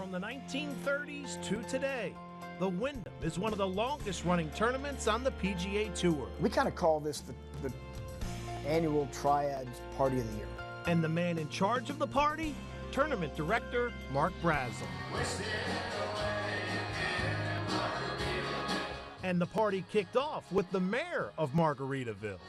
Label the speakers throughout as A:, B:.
A: From the 1930s to today, the Wyndham is one of the longest running tournaments on the PGA Tour.
B: We kind of call this the annual Triads Party of the Year.
A: And the man in charge of the party, Tournament Director Mark Brazel. And the party kicked off with the mayor of Margaritaville.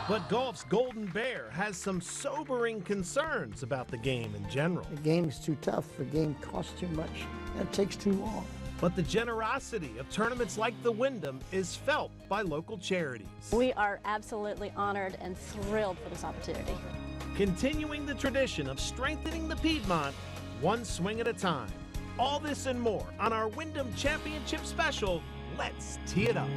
A: But golf's Golden Bear has some sobering concerns about the game in general.
B: The game's too tough, the game costs too much, and it takes too long.
A: But the generosity of tournaments like the Wyndham is felt by local charities.
C: We are absolutely honored and thrilled for this opportunity.
A: Continuing the tradition of strengthening the Piedmont one swing at a time. All this and more on our Wyndham Championship Special. Let's tee it up.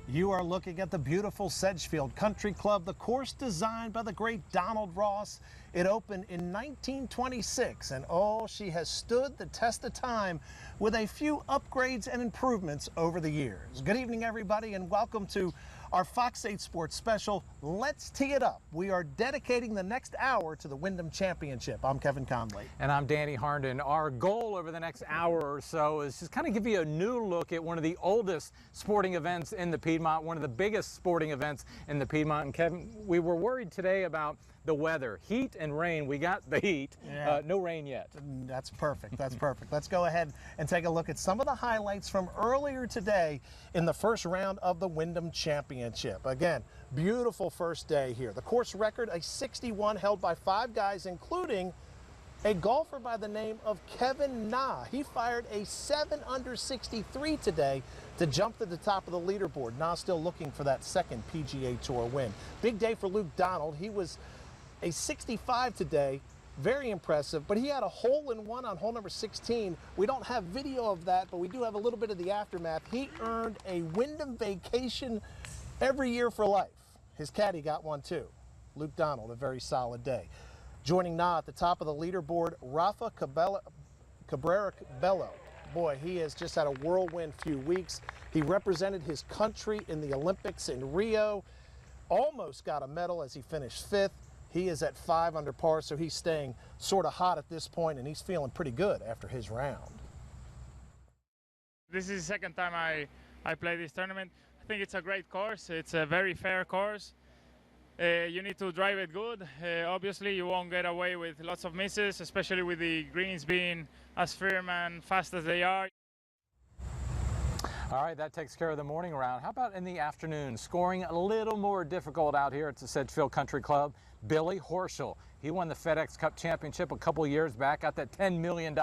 A: You are looking at the beautiful Sedgefield Country Club, the course designed by the great Donald Ross. It opened in 1926, and oh, she has stood the test of time with a few upgrades and improvements over the years. Good evening, everybody, and welcome to our Fox 8 Sports Special, Let's Tee It Up. We are dedicating the next hour to the Wyndham Championship. I'm Kevin Conley.
D: And I'm Danny Harnden. Our goal over the next hour or so is just kind of give you a new look at one of the oldest sporting events in the Piedmont, one of the biggest sporting events in the Piedmont. And Kevin, we were worried today about the weather, heat and rain. We got the heat, no rain yet.
A: That's perfect, that's perfect. Let's go ahead and take a look at some of the highlights from earlier today in the first round of the Wyndham Championship. Again, beautiful first day here. The course record, a 61 held by 5 guys, including a golfer by the name of Kevin Na. He fired a 7 under 63 today to jump to the top of the leaderboard. Na still looking for that second PGA Tour win. Big day for Luke Donald. He was a 65 today, very impressive, but he had a hole-in-one on hole number 16. We don't have video of that, but we do have a little bit of the aftermath. He earned a Wyndham vacation every year for life. His caddy got one too. Luke Donald, a very solid day. Joining Na at the top of the leaderboard, Rafa Cabrera Bello. Boy, he has just had a whirlwind few weeks. He represented his country in the Olympics in Rio, almost got a medal as he finished 5th. He is at 5 under par, so he's staying sort of hot at this point, and he's feeling pretty good after his round.
E: This is the second time I play this tournament. I think it's a great course. It's a very fair course. You need to drive it good. Obviously, you won't get away with lots of misses, especially with the greens being as firm and fast as they are.
D: All right, that takes care of the morning round. How about in the afternoon? Scoring a little more difficult out here at the Sedgefield Country Club. Billy Horschel. He won the FedEx Cup Championship a couple years back, got that $10 million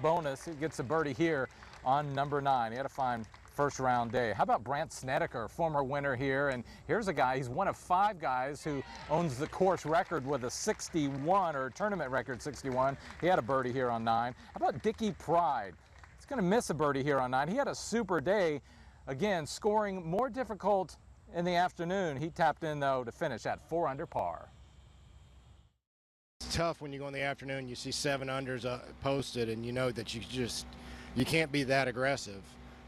D: bonus. He gets a birdie here on number 9. He had a fine first round day. How about Brant Snedeker, former winner here? And here's a guy, he's one of 5 guys who owns the course record with a 61, or tournament record 61. He had a birdie here on 9. How about Dickie Pride? He's going to miss a birdie here on 9. He had a super day. Again, scoring more difficult in the afternoon. He tapped in, though, to finish at 4 under par.
F: It's tough when you go in the afternoon, you see 7 unders posted, and you know that you can't be that aggressive.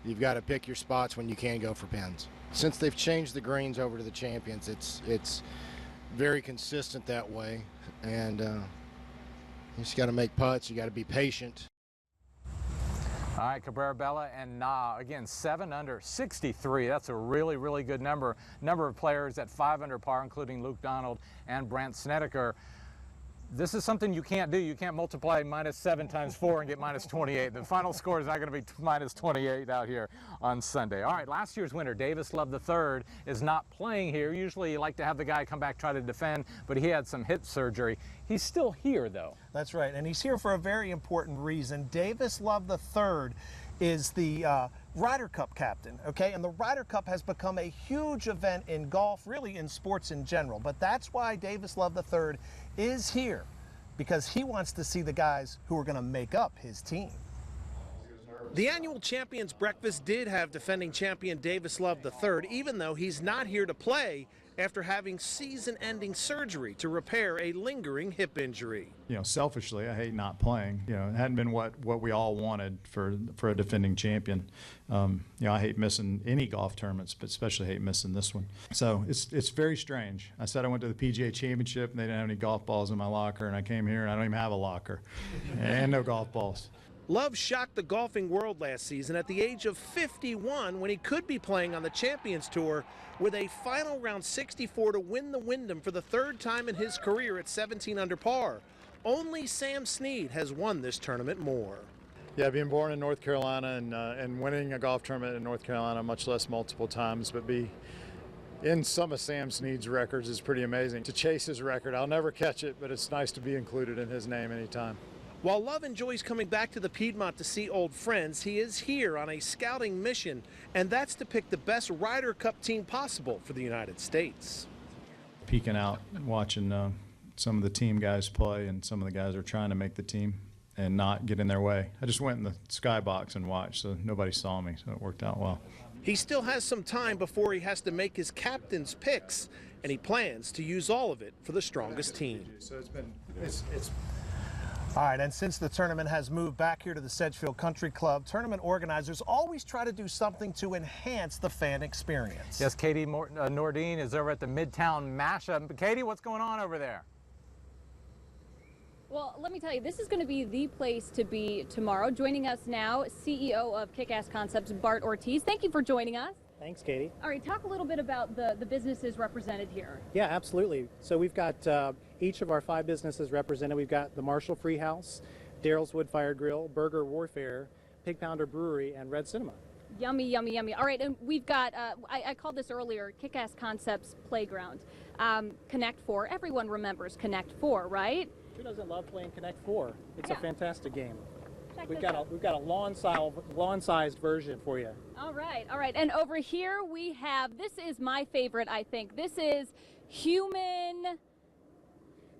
F: You've got to pick your spots when you can go for pins. Since they've changed the greens over to the Champions, it's very consistent that way, and you just got to make putts. You got to be patient.
D: All right, Cabrera Bella and Na, again, 7 under 63. That's a really, really good number. Number of players at 5 under par, including Luke Donald and Brant Snedeker. This is something you can't do. You can't multiply -7 times 4 and get -28. The final score is not going to be -28 out here on Sunday. All right, last year's winner, Davis Love III, is not playing here. Usually you like to have the guy come back, try to defend, but he had some hip surgery. He's still here, though.
A: That's right, and he's here for a very important reason. Davis Love III is the Ryder Cup captain, okay? And the Ryder Cup has become a huge event in golf, really in sports in general. But that's why Davis Love III is here, because he wants to see the guys who are going to make up his team. The annual Champions Breakfast did have defending champion Davis Love III, even though he's not here to play after having season-ending surgery to repair a lingering hip injury.
G: You know, selfishly, I hate not playing. You know, it hadn't been what we all wanted for a defending champion. You know, I hate missing any golf tournaments, but especially hate missing this one. So it's very strange. I said I went to the PGA Championship, and they didn't have any golf balls in my locker, and I came here, and I don't even have a locker, and no golf balls.
A: Love shocked the golfing world last season at the age of 51 when he could be playing on the Champions Tour with a final round 64 to win the Wyndham for the third time in his career at 17 under par. Only Sam Snead has won this tournament more.
G: Yeah, being born in North Carolina and winning a golf tournament in North Carolina, much less multiple times, but be in some of Sam Snead's records is pretty amazing. To chase his record, I'll never catch it, but it's nice to be included in his name anytime.
A: While Love enjoys coming back to the Piedmont to see old friends, he is here on a scouting mission, and that's to pick the best Ryder Cup team possible for the United States.
G: Peeking out, watching some of the team guys play, and some of the guys are trying to make the team and not get in their way. I just went in the skybox and watched, so nobody saw me, so it worked out well.
A: He still has some time before he has to make his captain's picks, and he plans to use all of it for the strongest team.
G: So
A: All right, and since the tournament has moved back here to the Sedgefield Country Club, tournament organizers always try to do something to enhance the fan experience.
D: Yes, Katie Nordine is over at the Midtown Mashup. Katie, what's going on over there?
C: Well, let me tell you, this is going to be the place to be tomorrow. Joining us now, CEO of Kick-Ass Concepts, Bart Ortiz. Thank you for joining us.
H: Thanks, Katie.
C: All right, talk a little bit about the businesses represented here.
H: Yeah, absolutely. So we've got each of our 5 businesses represented. We've got the Marshall Free House, Daryl's Wood Fire Grill, Burger Warfare, Pig Pounder Brewery, and Red Cinema.
C: Yummy, yummy, yummy. All right, and we've got, I called this earlier, Kick-Ass Concepts Playground. Connect 4, everyone remembers Connect 4, right?
H: Who doesn't love playing Connect 4? It's a fantastic game.
C: We've
H: got a lawn-sized version for you.
C: All right, all right. And over here we have, this is my favorite, I think. This is human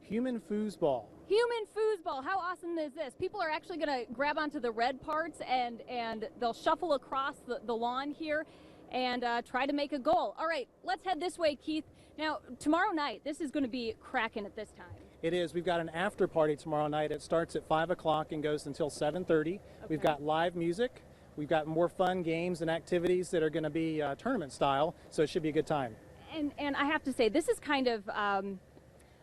H: foosball.
C: Human foosball. How awesome is this? People are actually going to grab onto the red parts and they'll shuffle across the lawn here and try to make a goal. All right, let's head this way, Keith. Now, tomorrow night, this is going to be cracking at this time.
H: It is. We've got an after party tomorrow night. It starts at 5 o'clock and goes until 7:30. Okay. We've got live music. We've got more fun games and activities that are going to be tournament style, so it should be a good time.
C: And I have to say, this is kind of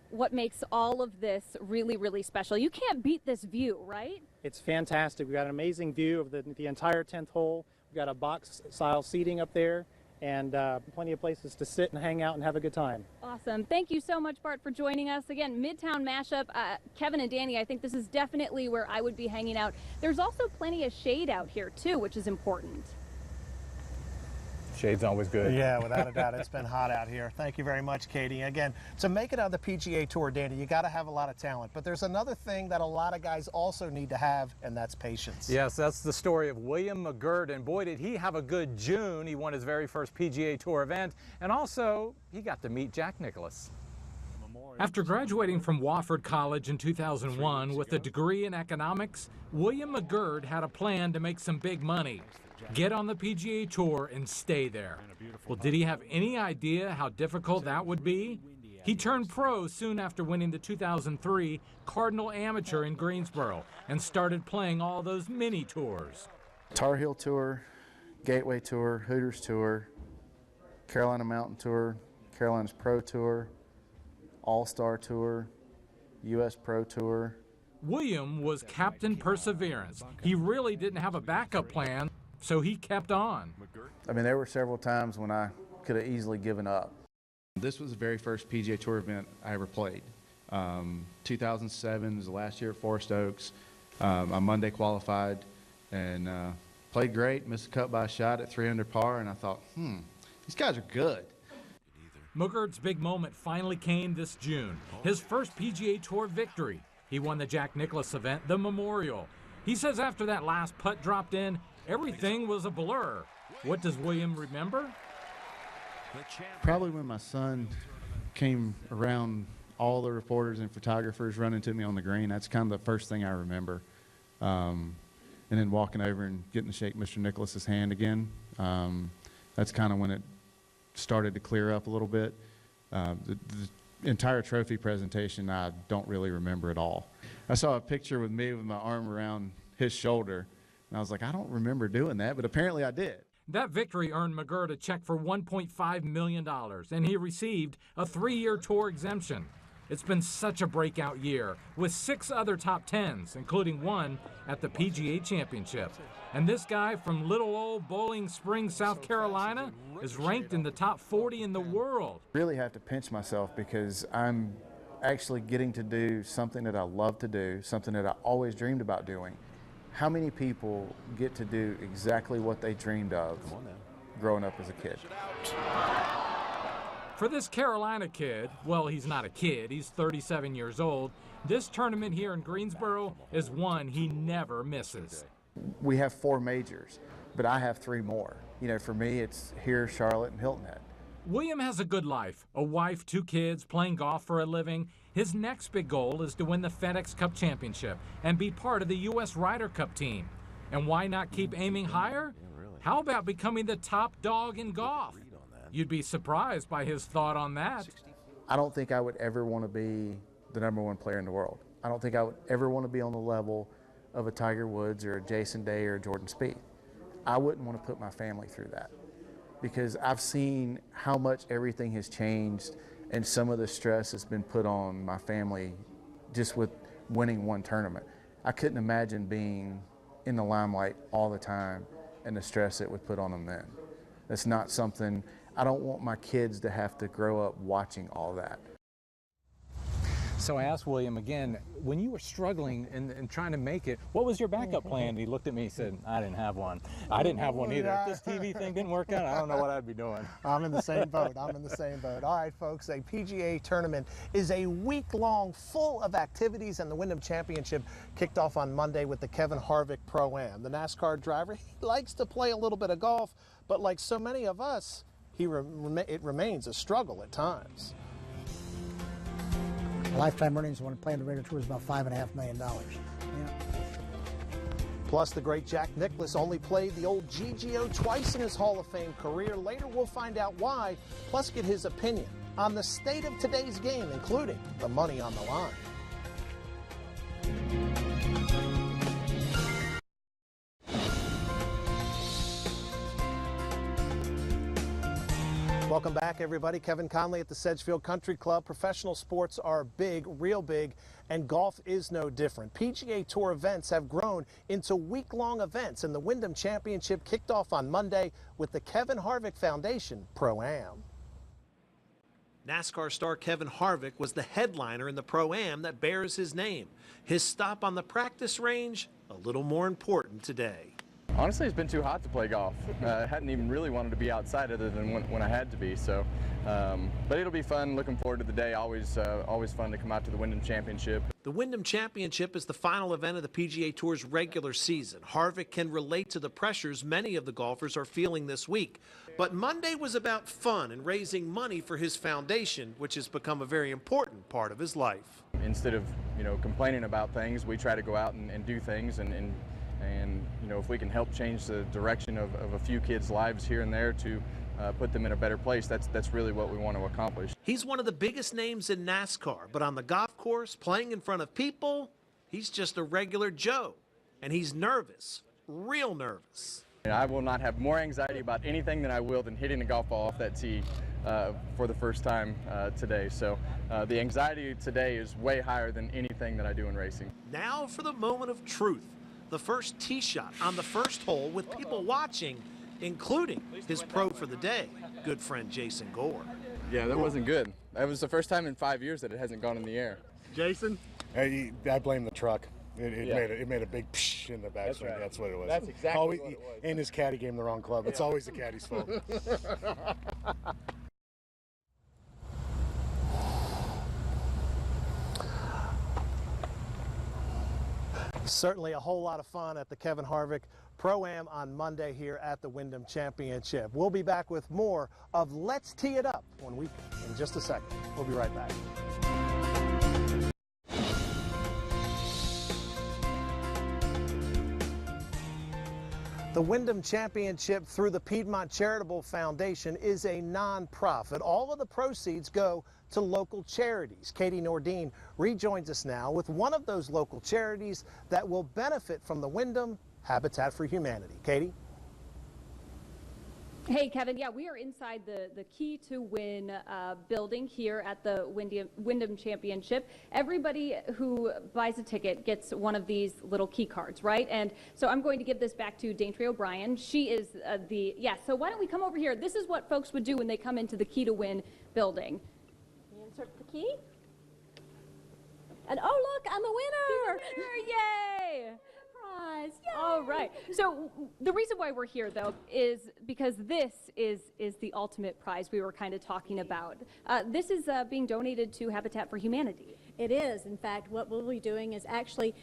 C: what makes all of this really, really special. You can't beat this view, right?
H: It's fantastic. We've got an amazing view of the entire 10th hole. We've got a box-style seating up there, and plenty of places to sit and hang out and have a good time.
C: Awesome. Thank you so much, Bart, for joining us. Again, Midtown Mashup. Kevin and Danny, I think this is definitely where I would be hanging out. There's also plenty of shade out here, too, which is important.
D: Shade's always good.
A: Yeah, without a doubt. It's been hot out here. Thank you very much, Katie. Again, to make it on the PGA Tour, Danny, you got to have a lot of talent. But there's another thing that a lot of guys also need to have, and that's patience.
D: Yes, that's the story of William McGirt. And boy, did he have a good June. He won his very first PGA Tour event. And also, he got to meet Jack Nicklaus.
I: After graduating from Wofford College in 2001 with a degree in economics, William McGirt had a plan to make some big money. Get on the PGA Tour and stay there. Well, did he have any idea how difficult that would be? He turned pro soon after winning the 2003 Cardinal Amateur in Greensboro and started playing all those mini tours.
J: Tar Heel Tour, Gateway Tour, Hooters Tour, Carolina Mountain Tour, Carolina's Pro Tour, All-Star Tour, U.S. Pro Tour.
I: William was Captain Perseverance. He really didn't have a backup plan, so he kept on.
J: I mean, there were several times when I could have easily given up.
K: This was the very first PGA Tour event I ever played. 2007 was the last year at Forest Oaks. I Monday qualified and played great, missed a cut by a shot at 3 under par, and I thought, these guys are good.
I: McGirt's big moment finally came this June, his first PGA Tour victory. He won the Jack Nicklaus event, the Memorial. He says after that last putt dropped in, everything was a blur. What does William remember?
K: Probably when my son came around, all the reporters and photographers running to me on the green. That's kind of the first thing I remember. And then walking over and getting to shake Mr. Nicklaus's hand again. That's kind of when it started to clear up a little bit. The entire trophy presentation, I don't really remember at all. I saw a picture with me with my arm around his shoulder, and I was like, I don't remember doing that, but apparently I did.
I: That victory earned McGirt a check for $1.5 million, and he received a 3-year tour exemption. It's been such a breakout year, with 6 other top 10s, including one at the PGA Championship. And this guy from little old Bowling Springs, South Carolina, is ranked in the top 40 in the world.
J: Really have to pinch myself because I'm actually getting to do something that I love to do, something that I always dreamed about doing. How many people get to do exactly what they dreamed of growing up as a kid?
I: For this Carolina kid, well, he's not a kid, he's 37 years old, this tournament here in Greensboro is one he never misses.
J: We have 4 majors, but I have 3 more. You know, for me, it's here, Charlotte, and Hilton Head.
I: William has a good life, a wife, 2 kids, playing golf for a living. His next big goal is to win the FedEx Cup Championship and be part of the U.S. Ryder Cup team. And why not keep aiming higher? How about becoming the top dog in golf? You'd be surprised by his thought on that.
J: I don't think I would ever want to be the #1 player in the world. I don't think I would ever want to be on the level of a Tiger Woods or a Jason Day or a Jordan Spieth. I wouldn't want to put my family through that because I've seen how much everything has changed and some of the stress has been put on my family just with winning one tournament. I couldn't imagine being in the limelight all the time and the stress it would put on them then. That's not something, I don't want my kids to have to grow up watching all that.
D: So I asked William again, when you were struggling and trying to make it, what was your backup plan? He looked at me and said, I didn't have one. I didn't have one either. If this TV thing didn't work out, I don't know what I'd be doing.
A: I'm in the same boat. I'm in the same boat. All right, folks, a PGA tournament is a week-long full of activities, and the Wyndham Championship kicked off on Monday with the Kevin Harvick Pro-Am. The NASCAR driver, he likes to play a little bit of golf, but like so many of us, it remains a struggle at times.
B: Lifetime earnings when playing the regular tour is about $5.5 million. Yeah.
A: Plus, the great Jack Nicklaus only played the old GGO twice in his Hall of Fame career. Later, we'll find out why, plus get his opinion on the state of today's game, including the money on the line. Welcome back, everybody. Kevin Conley at the Sedgefield Country Club. Professional sports are big, real big, and golf is no different. PGA Tour events have grown into week-long events, and the Wyndham Championship kicked off on Monday with the Kevin Harvick Foundation Pro-Am. NASCAR star Kevin Harvick was the headliner in the Pro-Am that bears his name. His stop on the practice range, a little more important today.
L: Honestly, it's been too hot to play golf. I hadn't even really wanted to be outside other than when I had to be. So, but it'll be fun. Looking forward to the day. Always fun to come out to the Wyndham Championship.
A: The Wyndham Championship is the final event of the PGA Tour's regular season. Harvick can relate to the pressures many of the golfers are feeling this week. But Monday was about fun and raising money for his foundation, which has become a very important part of his life.
L: Instead of complaining about things, we try to go out and do things and if we can help change the direction of a few kids' lives here and there to put them in a better place, that's really what we want to accomplish. He's one of the biggest names in NASCAR, but on the golf course, playing in front of people, he's just a regular Joe. And he's nervous, real nervous. I will not have more anxiety about anything than I will than hitting a golf ball off that tee for the first time today. So the anxiety today is way higher than anything that I do in racing.
A: Now for the moment of truth. The first tee shot on the first hole with people watching, including his pro for the day, good friend Jason Gore.
L: Yeah, that wasn't good. That was the first time in 5 years that it hasn't gone in the air.
F: Jason? I blame the truck. It made a big psh in the backswing. That's, right. That's what it was.
L: That's exactly what it was.
F: And his caddy gave him the wrong club. It's always the caddy's fault.
A: Certainly a whole lot of fun at the Kevin Harvick Pro-Am on Monday here at the Wyndham Championship. We'll be back with more of Let's Tee It Up in just a second. We'll be right back. The Wyndham Championship through the Piedmont Charitable Foundation is a non-profit. All of the proceeds go to local charities. Katie Nordine rejoins us now with one of those local charities that will benefit from the Wyndham Habitat for Humanity. Katie?
C: Hey, Kevin. Yeah, we are inside the Key to Win building here at the Wyndham Championship. Everybody who buys a ticket gets one of these little key cards, right? And so I'm going to give this back to Daintree O'Brien. She is so why don't we come over here? This is what folks would do when they come into the Key to Win building.
M: Insert the key. And oh, look, I'm a winner!
C: Yay!
M: Prize. Yay!
C: All right. So the reason why we're here, though, is because this is the ultimate prize we were kind of talking about. This is being donated to Habitat for Humanity.
M: It is. In fact, what we'll be doing is actually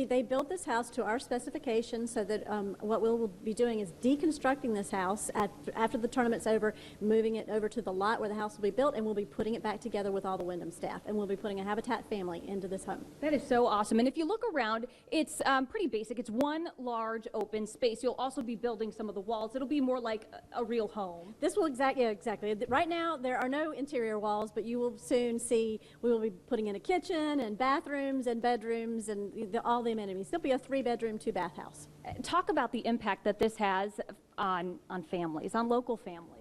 M: they built this house to our specifications, so that what we'll be doing is deconstructing this house after the tournament's over, moving it over to the lot where the house will be built, and we'll be putting it back together with all the Wyndham staff, and we'll be putting a Habitat family into this home.
C: That is so awesome. And if you look around, it's pretty basic. It's one large open space. You'll also be building some of the walls. It'll be more like a real home.
M: This will exactly. Right now, there are no interior walls, but you will soon see we will be putting in a kitchen and bathrooms and bedrooms and all the amenities. There'll be a 3-bedroom, 2-bath house.
C: Talk about the impact that this has on families, on local families.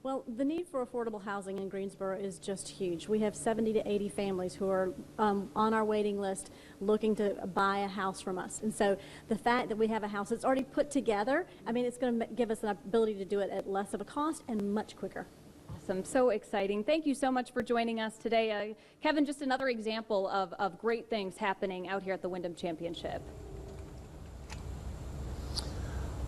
M: Well, the need for affordable housing in Greensboro is just huge. We have 70 to 80 families who are on our waiting list looking to buy a house from us. And so the fact that we have a house that's already put together, I mean, it's going to give us an ability to do it at less of a cost and much quicker.
C: Awesome. So exciting. Thank you so much for joining us today. Kevin, just another example of great things happening out here at the Wyndham Championship.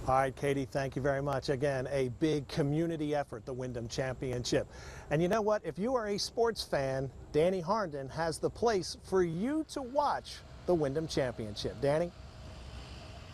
A: All right, Katie, thank you very much. Again, a big community effort, the Wyndham Championship. And you know what? If you are a sports fan, Danny Harnden has the place for you to watch the Wyndham Championship. Danny?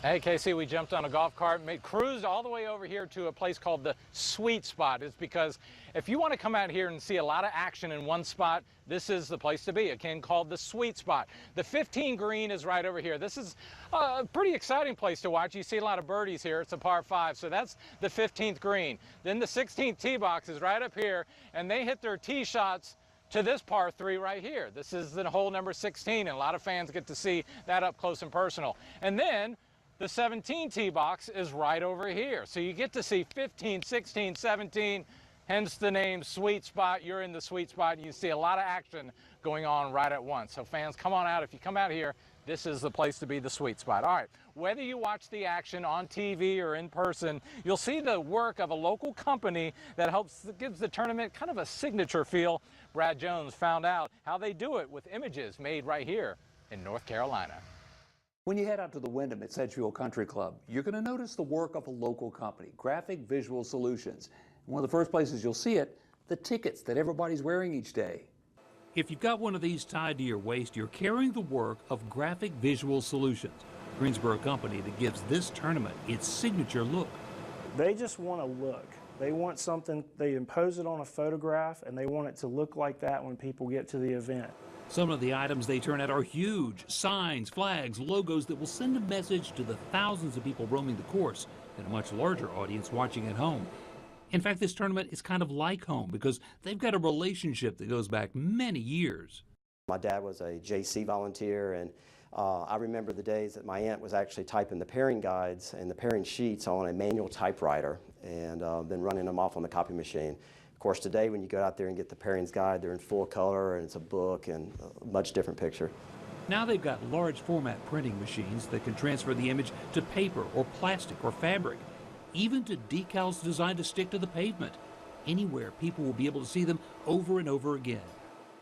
D: Hey, Casey, we jumped on a golf cart and cruised all the way over here to a place called the Sweet Spot. It's because if you want to come out here and see a lot of action in one spot, this is the place to be, again, called the Sweet Spot. The 15 green is right over here. This is a pretty exciting place to watch. You see a lot of birdies here. It's a par 5, so that's the 15th green. Then the 16th tee box is right up here, and they hit their tee shots to this par 3 right here. This is the hole number 16, and a lot of fans get to see that up close and personal. And then the 17 tee box is right over here. So you get to see 15, 16, 17, hence the name Sweet Spot. You're in the sweet spot. You see a lot of action going on right at once. So fans, come on out. If you come out here, this is the place to be, the Sweet Spot. All right, whether you watch the action on TV or in person, you'll see the work of a local company that gives the tournament kind of a signature feel. Brad Jones found out how they do it with images made right here in North Carolina.
N: When you head out to the Wyndham at Sedgefield Country Club, you're going to notice the work of a local company, Graphic Visual Solutions. One of the first places you'll see it, the tickets that everybody's wearing each day.
O: If you've got one of these tied to your waist, you're carrying the work of Graphic Visual Solutions, Greensboro company that gives this tournament its signature look.
P: They just want a look. They want something, they impose it on a photograph, and they want it to look like that when people get to the event.
O: Some of the items they turn out are huge signs, flags, logos that will send a message to the thousands of people roaming the course and a much larger audience watching at home. In fact, this tournament is kind of like home because they've got a relationship that goes back many years.
Q: My dad was a JC volunteer, and I remember the days that my aunt was actually typing the pairing guides and the pairing sheets on a manual typewriter and then running them off on the copy machine. Of course, today when you go out there and get the pairings guide, they're in full color and it's a book and a much different picture.
O: Now they've got large format printing machines that can transfer the image to paper or plastic or fabric, even to decals designed to stick to the pavement. Anywhere, people will be able to see them over and over again.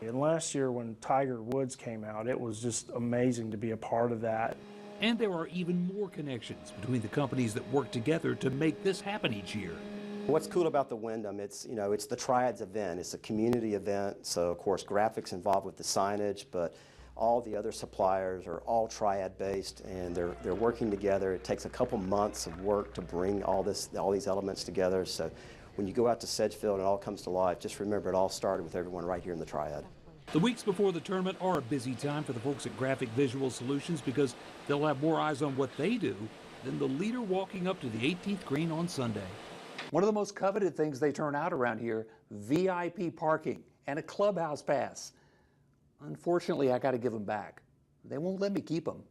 P: And last year when Tiger Woods came out, it was just amazing to be a part of that.
O: And there are even more connections between the companies that work together to make this happen each year.
Q: What's cool about the Wyndham, it's the Triads event. It's a community event, so of course graphics involved with the signage, but all the other suppliers are all Triad based, and they're working together. It takes a couple months of work to bring all these elements together. So when you go out to Sedgefield and it all comes to life, just remember it all started with everyone right here in the Triad.
O: The weeks before the tournament are a busy time for the folks at Graphic Visual Solutions because they'll have more eyes on what they do than the leader walking up to the 18th green on Sunday.
N: One of the most coveted things they turn out around here, VIP parking and a clubhouse pass. Unfortunately, I got to give them back. They won't let me keep them.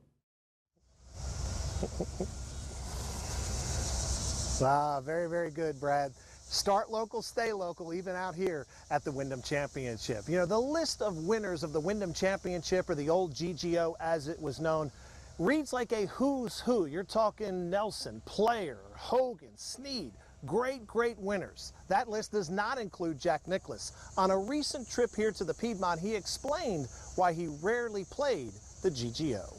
A: Very, very good, Brad. Start local, stay local, even out here at the Wyndham Championship. You know, the list of winners of the Wyndham Championship, or the old GGO as it was known, reads like a who's who. You're talking Nelson, Player, Hogan, Snead. Great, great winners. That list does not include Jack Nicklaus. On a recent trip here to the Piedmont, he explained why he rarely played the GGO.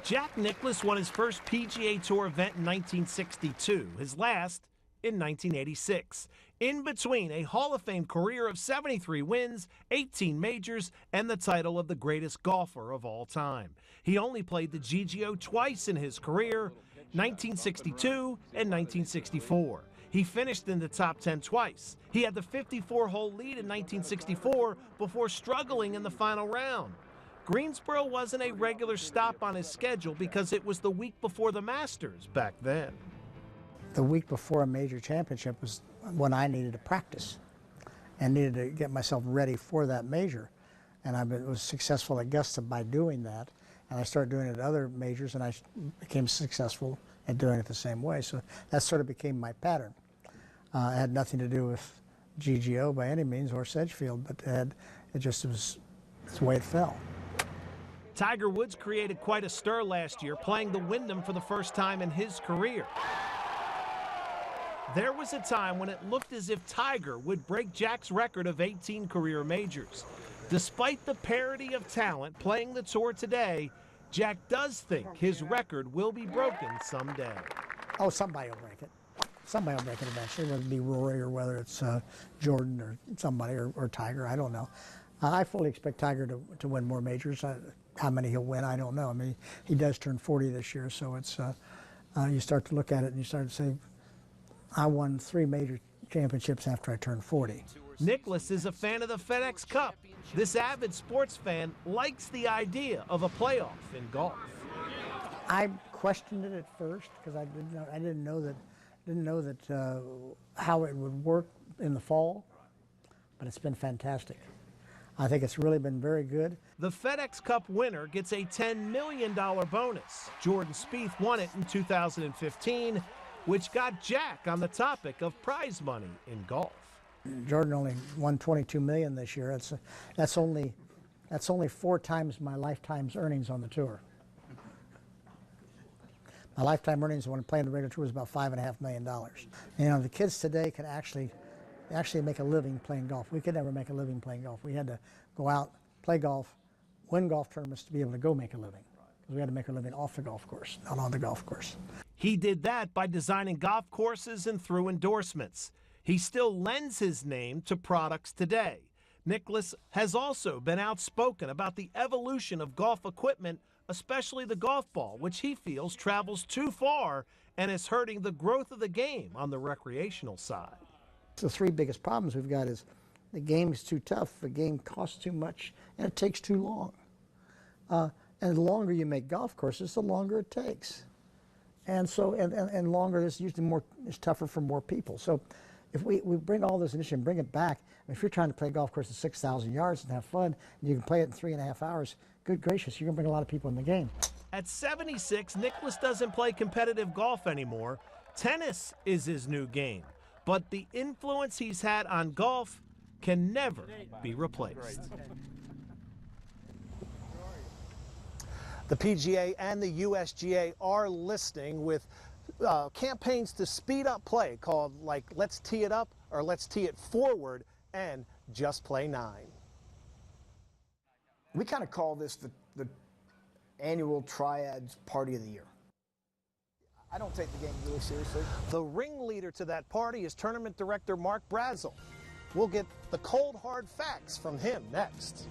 R: Jack Nicklaus won his first PGA Tour event in 1962, his last in 1986. In between a Hall of Fame career of 73 wins, 18 majors, and the title of the greatest golfer of all time. He only played the GGO twice in his career, 1962 and 1964. He finished in the top 10 twice. He had the 54-hole lead in 1964 before struggling in the final round. Greensboro wasn't a regular stop on his schedule because it was the week before the Masters back then.
B: The week before a major championship was when I needed to practice and needed to get myself ready for that major. And I was successful at Augusta by doing that. And I started doing it at other majors, and I became successful at doing it the same way. So that sort of became my pattern. It had nothing to do with GGO by any means or Sedgefield, but it's the way it fell.
R: Tiger Woods created quite a stir last year, playing the Wyndham for the first time in his career. There was a time when it looked as if Tiger would break Jack's record of 18 career majors. Despite the parity of talent playing the tour today, Jack does think his record will be broken someday.
B: Oh, somebody will break it. Somebody will break it eventually, whether it be Rory or whether it's Jordan or somebody or Tiger, I don't know. I fully expect Tiger to win more majors. How many he'll win, I don't know. I mean, he does turn 40 this year, so it's you start to look at it and you start to say, I won 3 major championships after I turned 40.
R: Nicklaus is a fan of the FedEx Cup. This avid sports fan likes the idea of a playoff in golf.
B: I questioned it at first because I didn't know that how it would work in the fall, but it's been fantastic. I think it's really been very good.
R: The FedEx Cup winner gets a $10 million bonus. Jordan Spieth won it in 2015, which got Jack on the topic of prize money in golf.
B: Jordan only won $22 million this year. That's only 4 times my lifetime's earnings on the tour. My lifetime earnings when playing the regular tour was about $5.5 million. You know, the kids today can actually make a living playing golf. We could never make a living playing golf. We had to go out, play golf, win golf tournaments to be able to go make a living. Because we had to make a living off the golf course, not on the golf course.
R: He did that by designing golf courses and through endorsements. He still lends his name to products today. Nicklaus has also been outspoken about the evolution of golf equipment, especially the golf ball, which he feels travels too far and is hurting the growth of the game on the recreational side.
B: The 3 biggest problems we've got is the game is too tough, the game costs too much, and it takes too long. And the longer you make golf courses, the longer it takes. And so, and longer is usually it's tougher for more people. So if we bring all this initiative and bring it back, if you're trying to play a golf course at 6,000 yards and have fun, and you can play it in 3.5 hours, good gracious, you're going to bring a lot of people in the game.
R: At 76, Nicklaus doesn't play competitive golf anymore. Tennis is his new game. But the influence he's had on golf can never be replaced.
A: The PGA and the USGA are listening with campaigns to speed up play called like Let's Tee It Up or Let's Tee It Forward and Just Play 9.
B: We kind of call this the annual Triads Party of the Year. I don't take the game really seriously.
A: The ringleader to that party is tournament director Mark Brazel. We'll get the cold hard facts from him next.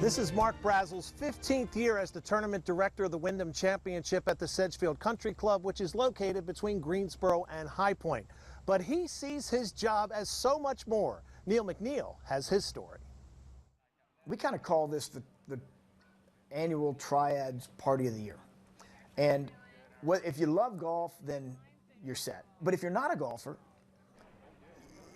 A: This This is Mark Brazel's 15th year as the tournament director of the Wyndham Championship at the Sedgefield Country Club, which is located between Greensboro and High Point. But he sees his job as so much more. Neil McNeil has his story.
S: We kind of call this the annual Triads Party of the Year. And if you love golf, then you're set. But if you're not a golfer,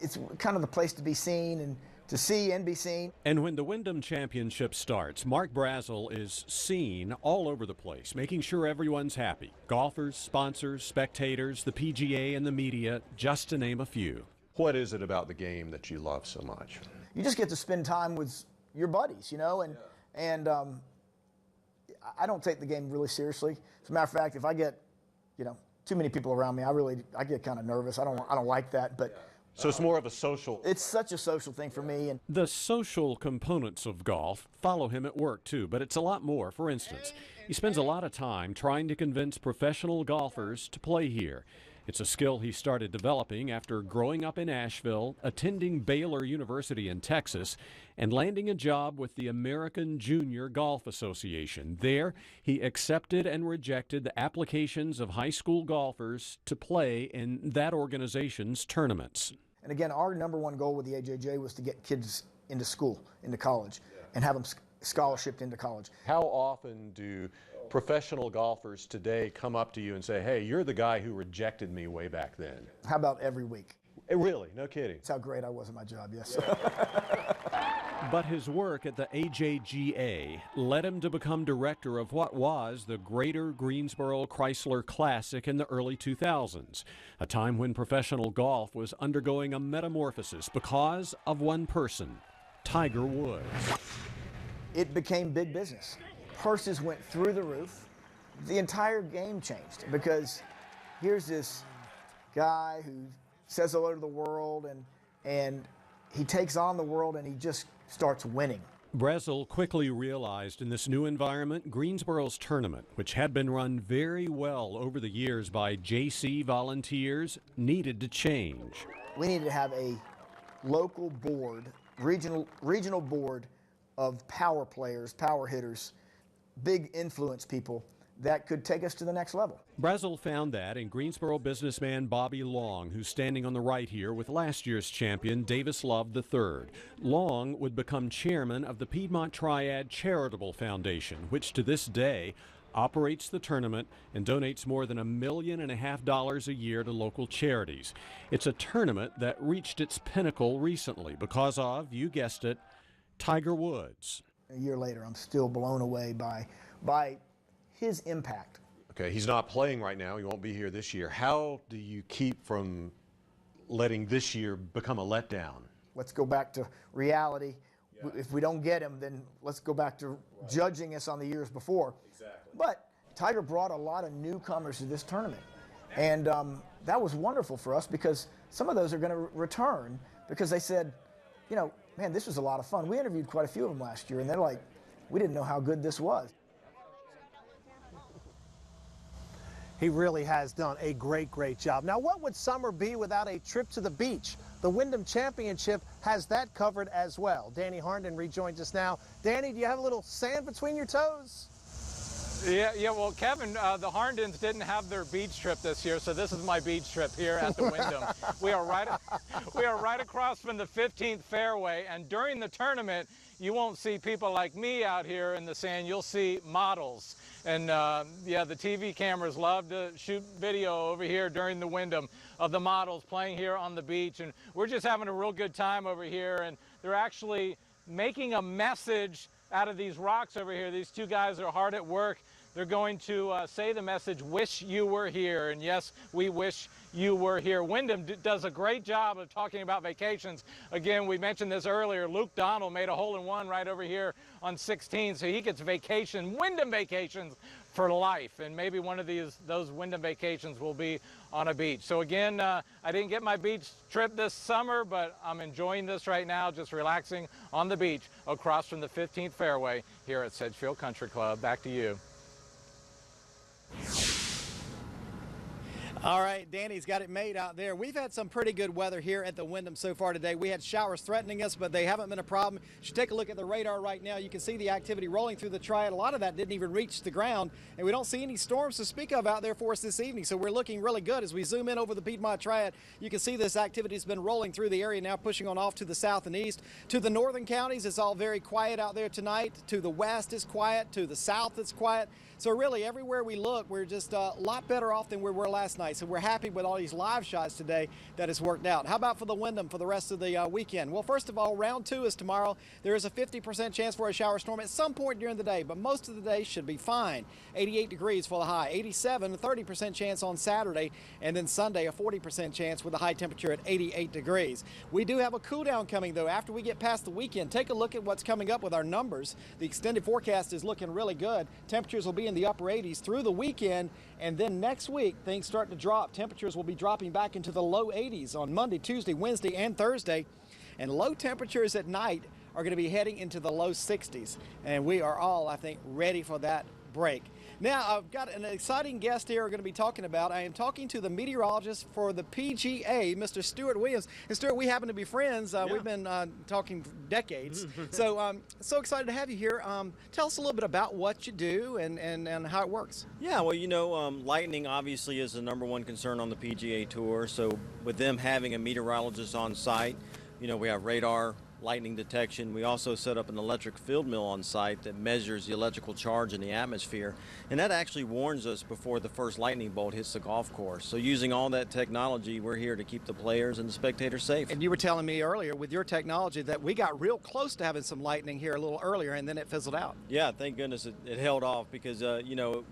S: it's kind of the place to be seen and to see and be seen.
T: And when the Wyndham Championship starts, Mark Brazel is seen all over the place, making sure everyone's happy. Golfers, sponsors, spectators, the PGA and the media, just to name a few.
U: What is it about the game that you love so much?
S: You just get to spend time with your buddies, you know, and I don't take the game really seriously. As a matter of fact, if I get, you know, too many people around me, I get kind of nervous. I don't like that, but.
U: So it's more of a social.
S: It's such a social thing for me. And
T: the social components of golf follow him at work too, but it's a lot more. For instance, he spends a lot of time trying to convince professional golfers to play here. It's a skill he started developing after growing up in Asheville, attending Baylor University in Texas, and landing a job with the American Junior Golf Association. There, he accepted and rejected the applications of high school golfers to play in that organization's tournaments.
S: And again, our #1 goal with the AJJ was to get kids into school, into college, and have them scholarshiped into college.
U: How often do professional golfers today come up to you and say, hey, you're the guy who rejected me way back then?
S: How about every week?
U: Really? No kidding?
S: That's how great I was at my job, yes.
T: But his work at the AJGA led him to become director of what was the Greater Greensboro Chrysler Classic in the early 2000s, a time when professional golf was undergoing a metamorphosis because of one person, Tiger Woods.
S: It became big business. Purses went through the roof. The entire game changed because here's this guy who says hello to the world and he takes on the world and he just starts winning.
T: Brazel quickly realized in this new environment, Greensboro's tournament, which had been run very well over the years by JC volunteers, needed to change.
S: We needed to have a local board, regional board of power players, power hitters, big influence people that could take us to the next level.
T: Brazel found that in Greensboro businessman Bobby Long, who's standing on the right here with last year's champion Davis Love III. Long would become chairman of the Piedmont Triad Charitable Foundation, which to this day operates the tournament and donates more than $1.5 million a year to local charities. It's a tournament that reached its pinnacle recently because of, you guessed it, Tiger Woods.
S: A year later, I'm still blown away by his impact.
U: Okay, he's not playing right now. He won't be here this year. How do you keep from letting this year become a letdown?
S: Let's go back to reality. Yeah. If we don't get him, then let's go back to judging us on the years before. Exactly. But Tiger brought a lot of newcomers to this tournament. And that was wonderful for us because some of those are going to return because they said, you know, man, this was a lot of fun. We interviewed quite a few of them last year, and they're like, we didn't know how good this was.
A: He really has done a great, great job. Now, what would summer be without a trip to the beach? The Wyndham Championship has that covered as well. Danny Harnden rejoins us now. Danny, do you have a little sand between your toes?
D: Yeah. Well, Kevin, the Harndens didn't have their beach trip this year, so this is my beach trip here at the Wyndham. we are right across from the 15th fairway, and during the tournament, you won't see people like me out here in the sand. You'll see models. And yeah, the TV cameras love to shoot video over here during the Wyndham of the models playing here on the beach. And we're just having a real good time over here. And they're actually making a message out of these rocks over here. These two guys are hard at work. They're going to say the message, wish you were here. And yes, we wish you were here. Wyndham does a great job of talking about vacations. Again, we mentioned this earlier. Luke Donald made a hole-in-one right over here on 16, so he gets vacation, Wyndham vacations for life. And maybe one of those Wyndham vacations will be on a beach. So again, I didn't get my beach trip this summer, but I'm enjoying this right now, just relaxing on the beach across from the 15th fairway here at Sedgefield Country Club. Back to you.
E: All right, Danny's got it made out there. We've had some pretty good weather here at the Wyndham so far today. We had showers threatening us, but they haven't been a problem. You should take a look at the radar right now. You can see the activity rolling through the Triad. A lot of that didn't even reach the ground, and we don't see any storms to speak of out there for us this evening. So we're looking really good. As we zoom in over the Piedmont Triad, you can see this activity has been rolling through the area now, pushing on off to the south and east. To the northern counties, it's all very quiet out there tonight. To the west, it's quiet. To the south, it's quiet. So really, everywhere we look, we're just a lot better off than we were last night. So we're happy with all these live shots today that has worked out. How about for the Wyndham for the rest of the weekend? Well, first of all, round 2 is tomorrow. There is a 50% chance for a shower storm at some point during the day, but most of the day should be fine. 88 degrees for the high, 87, a 30% chance on Saturday, and then Sunday a 40% chance with a high temperature at 88 degrees. We do have a cool down coming though after we get past the weekend. Take a look at what's coming up with our numbers. The extended forecast is looking really good. Temperatures will be in the upper 80s through the weekend, and then next week things start to drop. Temperatures will be dropping back into the low 80s on Monday, Tuesday, Wednesday, and Thursday, and low temperatures at night are going to be heading into the low 60s, and we are all, I think, ready for that break. Now, I've got an exciting guest here we're going to be talking about. I am talking to the meteorologist for the PGA, Mr. Stuart Williams. And Stuart, we happen to be friends. We've been talking for decades. So so excited to have you here. Tell us a little bit about what you do and how it works.
V: Yeah, well, you know, lightning obviously is the #1 concern on the PGA Tour. So with them having a meteorologist on site, you know, we have radar, lightning detection. We also set up an electric field mill on site that measures the electrical charge in the atmosphere, and that actually warns us before the first lightning bolt hits the golf course. So using all that technology, we're here to keep the players and the spectators safe.
E: And you were telling me earlier with your technology that we got real close to having some lightning here a little earlier, and then it fizzled out.
V: Yeah, thank goodness it held off because, you know,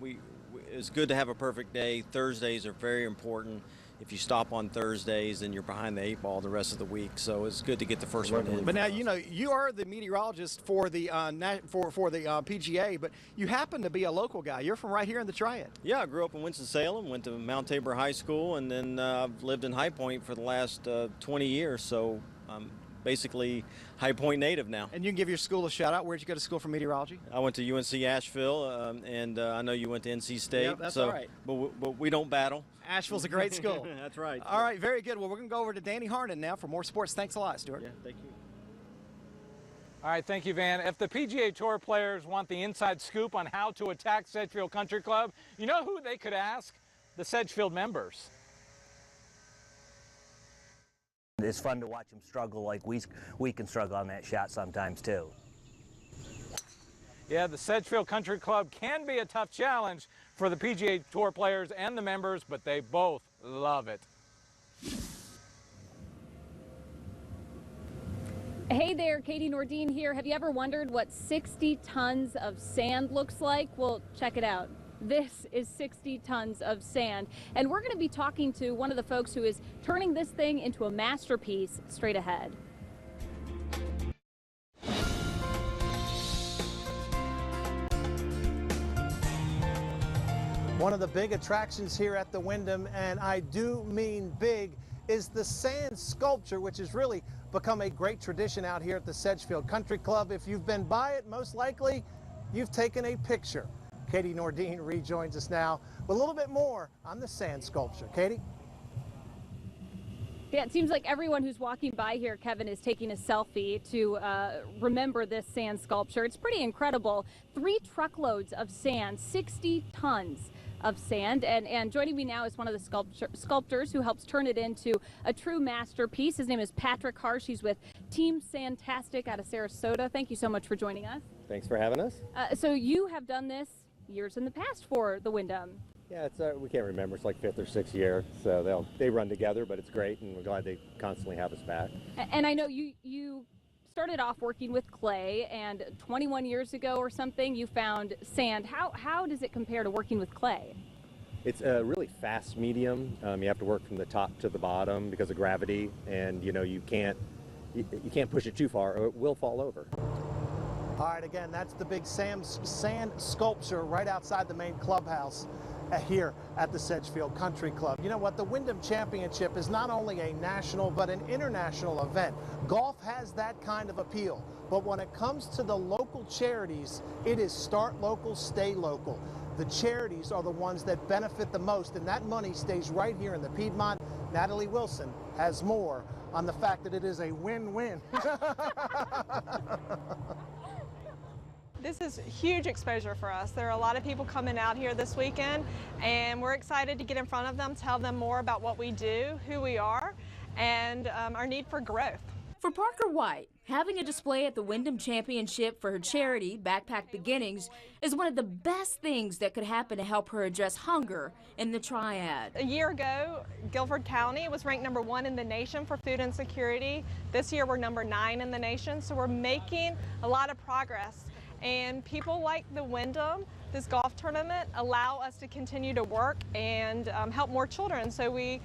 V: it's good to have a perfect day. Thursdays are very important. If you stop on Thursdays, then you're behind the 8 ball the rest of the week. So it's good to get the first one in.
E: But now, you know, you are the meteorologist for the PGA, but you happen to be a local guy. You're from right here in the Triad.
V: Yeah, I grew up in Winston-Salem, went to Mount Tabor High School, and then I've lived in High Point for the last 20 years. So I'm basically High Point native now.
E: And you can give your school a shout out. Where'd you go to school for meteorology?
V: I went to UNC Asheville, and I know you went to NC State.
E: Yep, that's
V: so,
E: all right.
V: But we don't battle.
E: Asheville's a great school.
V: That's right.
E: All right, very good. Well, we're going to go over to Danny Harnan now for more sports. Thanks a lot, Stuart.
V: Yeah, thank you.
D: All right, thank you, Van. If the PGA Tour players want the inside scoop on how to attack Sedgefield Country Club, you know who they could ask? The Sedgefield members.
W: It's fun to watch them struggle like we can struggle on that shot sometimes, too.
D: Yeah, the Sedgefield Country Club can be a tough challenge for the PGA Tour players and the members, but they both love it.
C: Hey there, Katie Nordine here. Have you ever wondered what 60 tons of sand looks like? Well, check it out. This is 60 tons of sand, and we're going to be talking to one of the folks who is turning this thing into a masterpiece straight ahead.
A: One of the big attractions here at the Wyndham, and I do mean big, is the sand sculpture, which has really become a great tradition out here at the Sedgefield Country Club. If you've been by it, most likely you've taken a picture. Katie Nordine rejoins us now with a little bit more on the sand sculpture. Katie?
C: Yeah, it seems like everyone who's walking by here, Kevin, is taking a selfie to remember this sand sculpture. It's pretty incredible. 3 truckloads of sand, 60 tons of sand, and joining me now is one of the sculptors who helps turn it into a true masterpiece. His name is Patrick Harsh. He's with Team Sandtastic out of Sarasota. Thank you so much for joining us.
X: Thanks for having us.
C: So you have done this years in the past for the Wyndham.
X: Yeah, it's we can't remember. It's like 5th or 6th year, so they run together, but it's great, and we're glad they constantly have us back.
C: And I know you started off working with clay, and 21 years ago or something, you found sand. How does it compare to working with clay?
X: It's a really fast medium. You have to work from the top to the bottom because of gravity, and you know you can't push it too far, or it will fall over.
A: All right, again, that's the big sand sculpture right outside the main clubhouse here at the Sedgefield Country Club. You know what? The Wyndham Championship is not only a national but an international event. Golf has that kind of appeal. But when it comes to the local charities, it is start local, stay local. the charities are the ones that benefit the most, and that money stays right here in the Piedmont. Natalie Wilson has more on the fact that it is a win-win.
G: This is huge exposure for us. There are a lot of people coming out here this weekend, and we're excited to get in front of them, tell them more about what we do, who we are, and our need for growth.
H: For Parker White, having a display at the Wyndham Championship for her charity, Backpack Beginnings, is one of the best things that could happen to help her address hunger in the Triad.
G: A year ago, Guilford County was ranked #1 in the nation for food insecurity. This year, we're #9 in the nation, so we're making a lot of progress. And people like the Wyndham, this golf tournament, allow us to continue to work and help more children, so we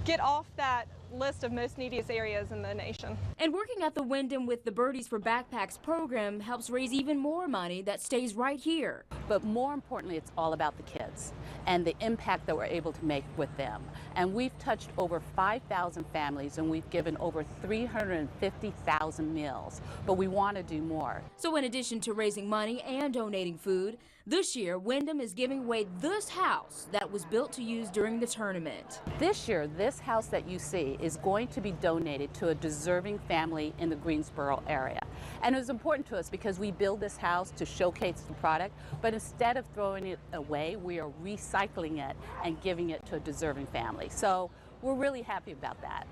G: get off that list of most neediest areas in the nation.
H: And working at the Wyndham with the Birdies for Backpacks program helps raise even more money that stays right here.
I: But more importantly, it's all about the kids and the impact that we're able to make with them. And we've touched over 5,000 families, and we've given over 350,000 meals. But we want to do more.
H: So in addition to raising money and donating food, this year Wyndham is giving away this house that was built to use during the tournament.
I: This year, this house that you see is going to be donated to a deserving family in the Greensboro area. And it was important to us because we build this house to showcase the product, but instead of throwing it away, we are recycling it and giving it to a deserving family. So we're really happy about that.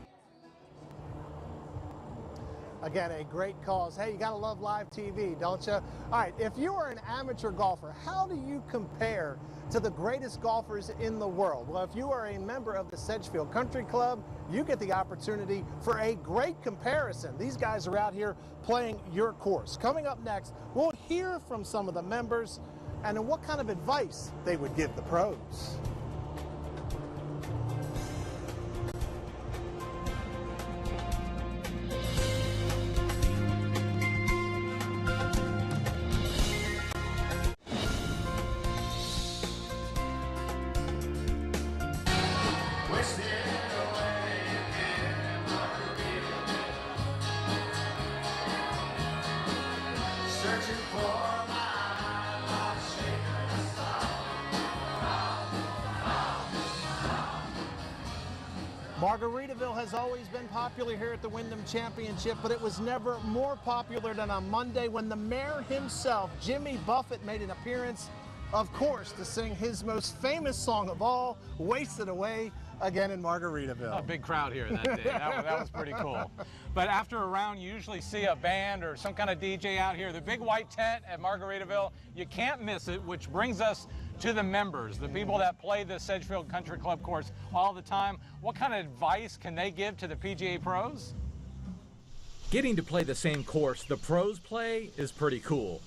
A: Again, a great cause. Hey, you gotta love live TV, don't you? All right, if you are an amateur golfer, how do you compare to the greatest golfers in the world? Well, if you are a member of the Sedgefield Country Club, you get the opportunity for a great comparison. These guys are out here playing your course. Coming up next, we'll hear from some of the members and what kind of advice they would give the pros. Margaritaville has always been popular here at the Wyndham Championship, but it was never more popular than on Monday when the mayor himself, Jimmy Buffett, made an appearance, of course, to sing his most famous song of all, Wasted Away, again in Margaritaville.
D: A big crowd here that day. That was pretty cool. But after a round, you usually see a band or some kind of DJ out here. The big white tent at Margaritaville, you can't miss it, which brings us to the members, the people that play the Sedgefield Country Club course all the time. What kind of advice can they give to the PGA pros? Getting to play the same course the pros play is pretty cool.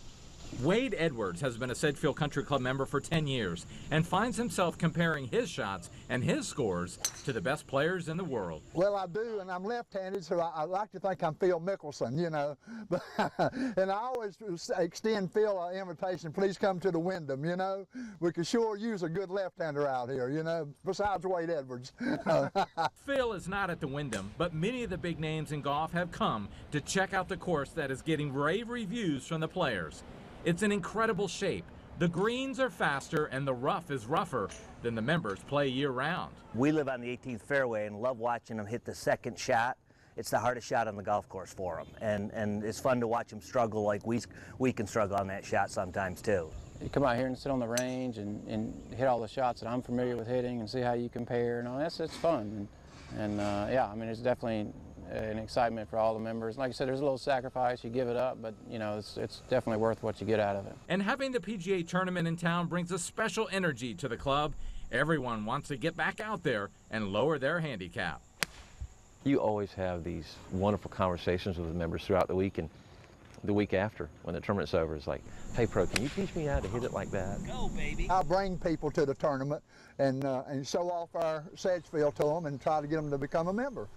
D: Wade Edwards has been a Sedgefield Country Club member for 10 years and finds himself comparing his shots and his scores to the best players in the world.
K: Well, I do, and I'm left-handed, so I like to think I'm Phil Mickelson, you know. And I always extend Phil an invitation, please come to the Wyndham, you know. We could sure use a good left-hander out here, you know, besides Wade Edwards.
D: Phil is not at the Wyndham, but many of the big names in golf have come to check out the course that is getting rave reviews from the players. It's in incredible shape. The greens are faster and the rough is rougher than the members play year-round.
W: We live on the 18th fairway and love watching them hit the second shot. It's the hardest shot on the golf course for them, and it's fun to watch them struggle like we can struggle on that shot sometimes too.
Y: You come out here and sit on the range and hit all the shots that I'm familiar with hitting and see how you compare and all that. It's fun. And yeah, I mean, it's definitely an excitement for all the members. Like I said, there's a little sacrifice, you give it up, but you know, it's definitely worth what you get out of it.
D: And having the PGA tournament in town brings a special energy to the club. Everyone wants to get back out there and lower their handicap.
Z: You always have these wonderful conversations with the members throughout the week, and the week after, when the tournament's over, it's like, hey, pro, can you teach me how to hit it like that?
K: Go, baby. I bring people to the tournament and show off our Sedgefield to them and try to get them to become a member.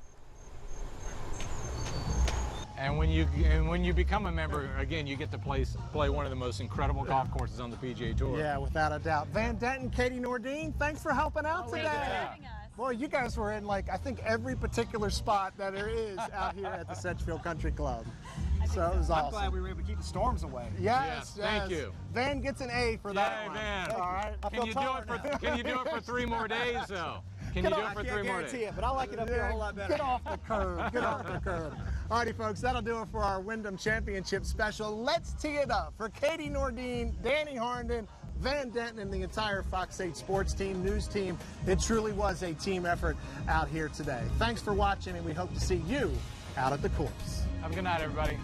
D: And when you become a member, again, you get to play one of the most incredible golf courses on the PGA Tour.
A: Yeah, without a doubt. Van Denton, Katie Nordine, thanks for helping out today. Boy, you guys were in, like, I think every particular spot that there is out here at the Sedgefield Country Club. So it was awesome.
E: I'm glad we were able to keep the storms away.
A: Yes,
D: thank you.
A: Van gets an A for that
D: Yay,
A: one.
D: Van.
A: All right.
D: Can you do it for 3 more days, though? Can you do it for 3 more days?
E: It, but I like it up here a whole lot better.
A: Get off the curb. Get off the curb. All righty, folks, that'll do it for our Wyndham Championship special. Let's tee it up for Katie Nordine, Danny Harnden, Van Denton, and the entire Fox 8 sports team, news team. It truly was a team effort out here today. Thanks for watching, and we hope to see you out at the course.
D: Have a good night, everybody.